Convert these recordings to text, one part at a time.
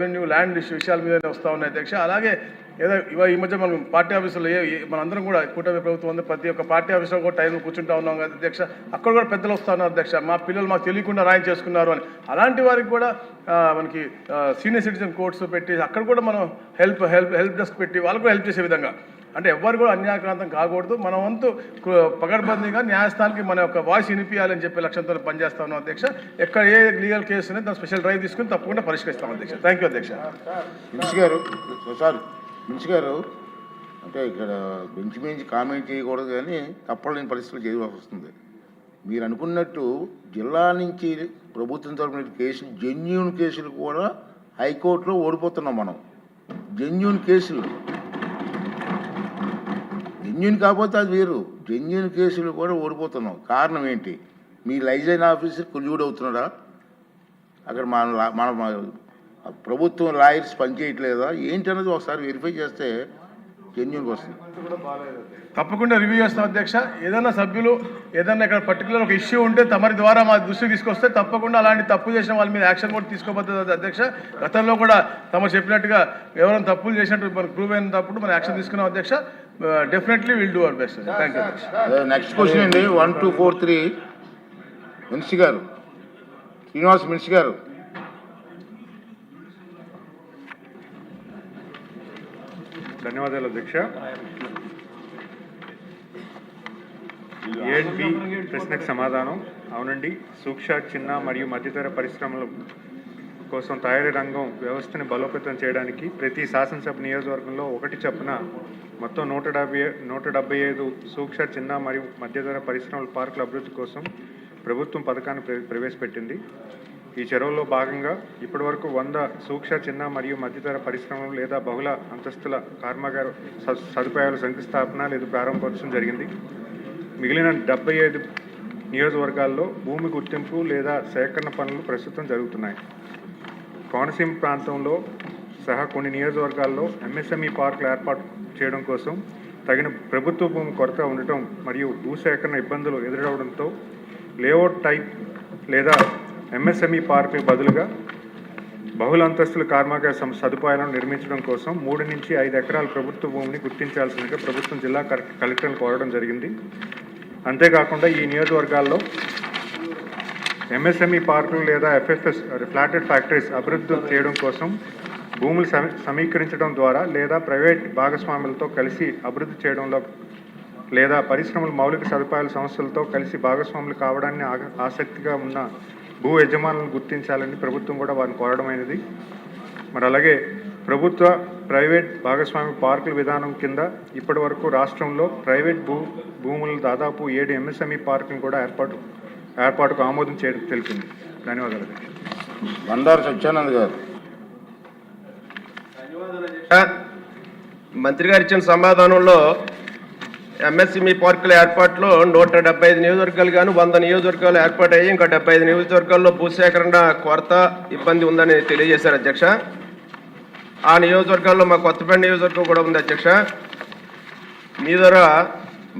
Revenue land విషయాల మీద వస్తూ ఉన్నాయి అధ్యక్ష. అలాగే ఏదో ఈ మధ్య మనం పార్టీ ఆఫీసులో మనందరం కూడా కూటమి ప్రభుత్వం ఉంది, ప్రతి ఒక్క పార్టీ ఆఫీసులో కూడా టైంలో కూర్చుంటా ఉన్నాం కదా అధ్యక్ష. అక్కడ కూడా పెద్దలు వస్తూ ఉన్నారు అధ్యక్ష, మా పిల్లలు మాకు తెలియకుండా రాయం చేసుకున్నారు అని. అలాంటి వారికి కూడా మనకి సీనియర్ సిటిజన్ కోర్ట్స్ పెట్టి అక్కడ కూడా మనం హెల్ప్ డెస్క్ పెట్టి వాళ్ళకు కూడా హెల్ప్ చేసే విధంగా, అంటే ఎవరు కూడా అన్యాయక్రాంతం కాకూడదు, మన వంతు పకడ్బందీగా న్యాయస్థానానికి మన యొక్క వాయిస్ వినిపించాలని చెప్పే లక్ష్యంతో పనిచేస్తా ఉన్నాం అధ్యక్ష. ఎక్కడ ఏ లీగల్ కేసు అనేది దాని స్పెషల్ డ్రైవ్ తీసుకుని తప్పకుండా పరిష్కరిస్తాం అధ్యక్ష. థ్యాంక్ యూ అధ్యక్ష. మినిషి గారు అంటే ఇక్కడ బెంచ్ మించి కామెంట్ చేయకూడదు, కానీ తప్పలేని పరిస్థితులు చేయవలసి వస్తుంది. మీరు అనుకున్నట్టు జిల్లా నుంచి ప్రభుత్వం తరపున కేసులు, జెన్యూన్ కేసులు కూడా హైకోర్టులో ఓడిపోతున్నాం మనం. జెన్యూన్ కేసులు, జెన్యూన్ కాకపోతే అది వేరు, జెన్యూన్ కేసులు కూడా ఓడిపోతున్నాం. కారణం ఏంటి? మీ లైజెన్స్ ఆఫీసర్ కొల్యూడ్ అవుతున్నాడా? అక్కడ మన ప్రభుత్వం లాయర్స్ పనిచేయట్లేదా ఏంటనేది ఒకసారి వెరిఫై చేస్తే జెన్యూన్గా వస్తుంది. తప్పకుండా రివ్యూ చేస్తాం అధ్యక్ష. ఏదైనా సభ్యులు ఏదైనా ఇక్కడ పర్టికులర్ ఒక ఇష్యూ ఉంటే తమరి ద్వారా మా దృష్టికి తీసుకొస్తే తప్పకుండా అలాంటి తప్పు చేసిన వాళ్ళ మీద యాక్షన్ కూడా తీసుకోబోతుంది అధ్యక్ష. గతంలో కూడా తమరు చెప్పినట్టుగా ఎవరైనా తప్పులు చేసినట్టు మనకు ప్రూవ్ అయినప్పుడు మనం యాక్షన్ తీసుకున్నాం అధ్యక్ష. Definitely will do our best. Thank you అధ్యక్ష. నెక్స్ట్ క్వశ్చన్ అండి 1243 మినిషి గారు, శ్రీనివాస్ మినిషి గారు. ధన్యవాదాలు అధ్యక్ష. ఏఎన్బి ప్రశ్నకు సమాధానం. అవునండి, సూక్ష్మ చిన్న మరియు మధ్యతర పరిశ్రమల కోసం తయారీ రంగం వ్యవస్థని బలోపేతం చేయడానికి ప్రతి శాసనసభ నియోజకవర్గంలో ఒకటి చొప్పున మొత్తం 175 సూక్ష్మ చిన్న మరియు మధ్యతర పరిశ్రమల పార్కుల అభివృద్ధి కోసం ప్రభుత్వం పథకాన్ని ప్రవేశపెట్టింది. ఈ చొరవలో భాగంగా ఇప్పటివరకు 100 సూక్ష్మ చిన్న మరియు మధ్యతర పరిశ్రమలు లేదా బహుళ అంతస్తుల కర్మాగార సదుపాయాల శంకుస్థాపన లేదా ప్రారంభోత్సవం జరిగింది. మిగిలిన 75 నియోజకవర్గాల్లో భూమి గుర్తింపు లేదా సేకరణ పనులు ప్రస్తుతం జరుగుతున్నాయి. కోనసీమ ప్రాంతంలో సహా కొన్ని నియోజకవర్గాల్లో ఎంఎస్ఎంఈ పార్కులు ఏర్పాటు చేయడం కోసం తగిన ప్రభుత్వ భూమి కొరత ఉండటం మరియు భూసేకరణ ఇబ్బందులు ఎదురవడంతో లేఅవుట్ టైప్ లేదా ఎంఎస్ఎంఈ పార్కులకు బదులుగా బహుళ అంతస్తుల కర్మాగార సదుపాయాలను నిర్మించడం కోసం 3 నుంచి 5 ఎకరాల ప్రభుత్వ భూమిని గుర్తించాల్సిందిగా ప్రభుత్వం జిల్లా కలెక్టర్ను కోరడం జరిగింది. అంతేకాకుండా ఈ నియోజకవర్గాల్లో ఎంఎస్ఎంఈ పార్కులు లేదా ఎఫ్ఎఫ్ఎస్ ఫ్లాటెడ్ ఫ్యాక్టరీస్ అభివృద్ధి చేయడం కోసం భూములు సమీకరించడం ద్వారా లేదా ప్రైవేట్ భాగస్వాములతో కలిసి అభివృద్ధి చేయడంలో లేదా పరిశ్రమల మౌలిక సదుపాయాల సంస్థలతో కలిసి భాగస్వాములు కావడాన్ని ఆసక్తిగా ఉన్న భూ యజమానులను గుర్తించాలని ప్రభుత్వం కూడా వారిని కోరడమైనది. మరి అలాగే ప్రభుత్వ ప్రైవేట్ భాగస్వామి పార్కుల విధానం కింద ఇప్పటి వరకు రాష్ట్రంలో ప్రైవేట్ భూములు దాదాపు 7 ఎంఎస్ఎంఈ పార్కులను కూడా ఏర్పాటుకు ఆమోదం చేయడం తెలిపింది. ధన్యవాదాలు. బండారు సత్యానంద్ గారు. మంత్రి గారు ఇచ్చిన సమాధానంలో ఎంఎస్ఎంఈ పార్కుల ఏర్పాటులో 175 నియోజకవర్గాలు గాను 100 నియోజకవర్గాలు ఏర్పాటయ్యి ఇంకా 75 నియోజకవర్గాల్లో భూసేకరణ కొరత ఇబ్బంది ఉందని తెలియజేశారు అధ్యక్ష. ఆ నియోజకవర్గాల్లో మా కొత్తపేట నియోజకవర్గం కూడా ఉంది అధ్యక్ష. మీ ద్వారా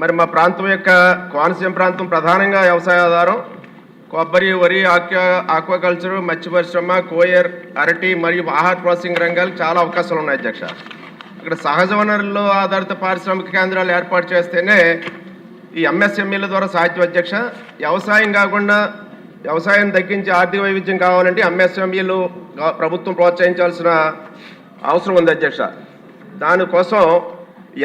మరి మా ప్రాంతం యొక్క కోనసీమ ప్రాంతం ప్రధానంగా వ్యవసాయ ఆధారం, కొబ్బరి, వరి, ఆక్వాకల్చర్, మత్స్య పరిశ్రమ, కోయర్, అరటి మరియు ఆహార ప్రాసెసింగ్ రంగాలకు చాలా అవకాశాలు ఉన్నాయి అధ్యక్ష. ఇక్కడ సహజ వనరుల్లో ఆధారిత పారిశ్రామిక కేంద్రాలు ఏర్పాటు చేస్తేనే ఈ ఎంఎస్ఎంఈల ద్వారా సాధ్యం అధ్యక్ష. వ్యవసాయం కాకుండా వ్యవసాయం తగ్గించి ఆర్థిక వైవిధ్యం కావాలంటే ఎంఎస్ఎంఈలు ప్రభుత్వం ప్రోత్సహించాల్సిన అవసరం ఉంది అధ్యక్ష. దానికోసం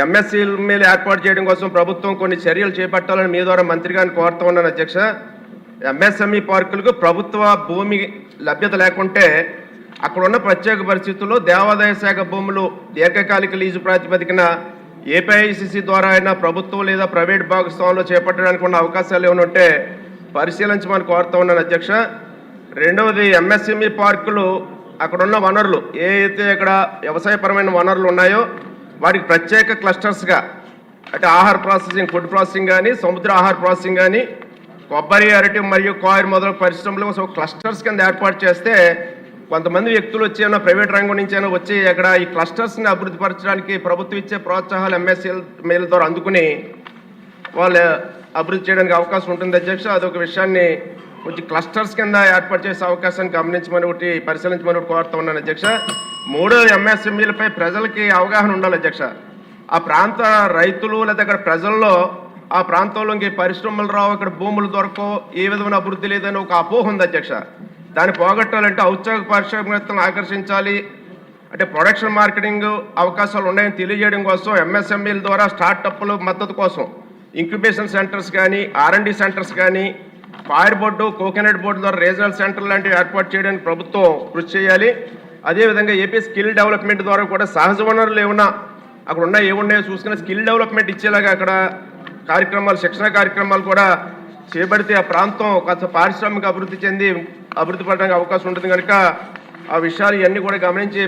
ఎంఎస్ఎంఈలు ఏర్పాటు చేయడం కోసం ప్రభుత్వం కొన్ని చర్యలు చేపట్టాలని మీ ద్వారా మంత్రి గారిని కోరుతూ ఉన్నాను అధ్యక్ష. ఎంఎస్ఎంఈ పార్కులకు ప్రభుత్వ భూమి లభ్యత లేకుంటే అక్కడ ఉన్న ప్రత్యేక పరిస్థితుల్లో దేవాదాయ శాఖ భూములు దీర్ఘకాలిక లీజు ప్రాతిపదికన ఏపీఐసిసి ద్వారా అయినా ప్రభుత్వం లేదా ప్రైవేట్ భాగస్వామ్యంలో చేపట్టడానికి ఉన్న అవకాశాలు ఏమైనా ఉంటే పరిశీలించమని కోరుతూ ఉన్నాను అధ్యక్ష. రెండవది, ఎంఎస్ఎంఈ పార్కులు అక్కడ ఉన్న వనరులు ఏ అయితే ఇక్కడ వ్యవసాయపరమైన వనరులు ఉన్నాయో వాటికి ప్రత్యేక క్లస్టర్స్గా, అంటే ఆహార ప్రాసెసింగ్, ఫుడ్ ప్రాసెసింగ్ కానీ, సముద్ర ఆహార ప్రాసెసింగ్ కానీ, కొబ్బరి, అరటి మరియు కాయర్ మొదలగు పరిశ్రమలు క్లస్టర్స్ కింద ఏర్పాటు చేస్తే కొంతమంది వ్యక్తులు వచ్చి ప్రైవేట్ రంగం నుంచి అయినా వచ్చి అక్కడ ఈ క్లస్టర్స్ని అభివృద్ధి పరచడానికి ప్రభుత్వం ఇచ్చే ప్రోత్సాహాలు ఎంఎస్ఎంఈల ద్వారా అందుకుని వాళ్ళు అభివృద్ధి చేయడానికి అవకాశం ఉంటుంది అధ్యక్ష. అదొక విషయాన్ని కొంచెం క్లస్టర్స్ కింద ఏర్పాటు చేసే అవకాశాన్ని గమనించమని ఒకటి పరిశీలించమని ఒకటి కోరుతా ఉన్నాను అధ్యక్ష. మూడో ఎంఎస్ఎంఈలపై ప్రజలకి అవగాహన ఉండాలి అధ్యక్ష. ఆ ప్రాంత రైతులు లేదా అక్కడ ప్రజల్లో ఆ ప్రాంతంలో ఇంక పరిశ్రమలు రావు, ఇక్కడ భూములు దొరకవు, ఏ విధమైన అభివృద్ధి లేదని ఒక అపోహ ఉంది అధ్యక్ష. దాన్ని పోగొట్టాలంటే ఔత్సాహిక పారిశ్రామికవేత్తలను ఆకర్షించాలి, అంటే ప్రొడక్షన్ మార్కెటింగ్ అవకాశాలు ఉన్నాయని తెలియజేయడం కోసం ఎంఎస్ఎంఈల ద్వారా స్టార్టప్లు మద్దతు కోసం ఇంక్యుబేషన్ సెంటర్స్ కానీ R&D సెంటర్స్ కానీ ఫైర్ బోర్డు కోకోనట్ బోర్డు ద్వారా రీజనల్ సెంటర్ లాంటివి ఏర్పాటు చేయడానికి ప్రభుత్వం కృషి చేయాలి. అదేవిధంగా ఏపీ స్కిల్ డెవలప్మెంట్ ద్వారా కూడా సహజ వనరులు ఏమన్నా అక్కడ ఏమున్నాయో చూసుకుని స్కిల్ డెవలప్మెంట్ ఇచ్చేలాగా అక్కడ కార్యక్రమాలు, శిక్షణ కార్యక్రమాలు కూడా చేపడితే ఆ ప్రాంతం కాస్త పారిశ్రామిక అభివృద్ధి చెంది అభివృద్ధి పడడానికి అవకాశం ఉంటుంది కనుక ఆ విషయాలు ఇవన్నీ కూడా గమనించి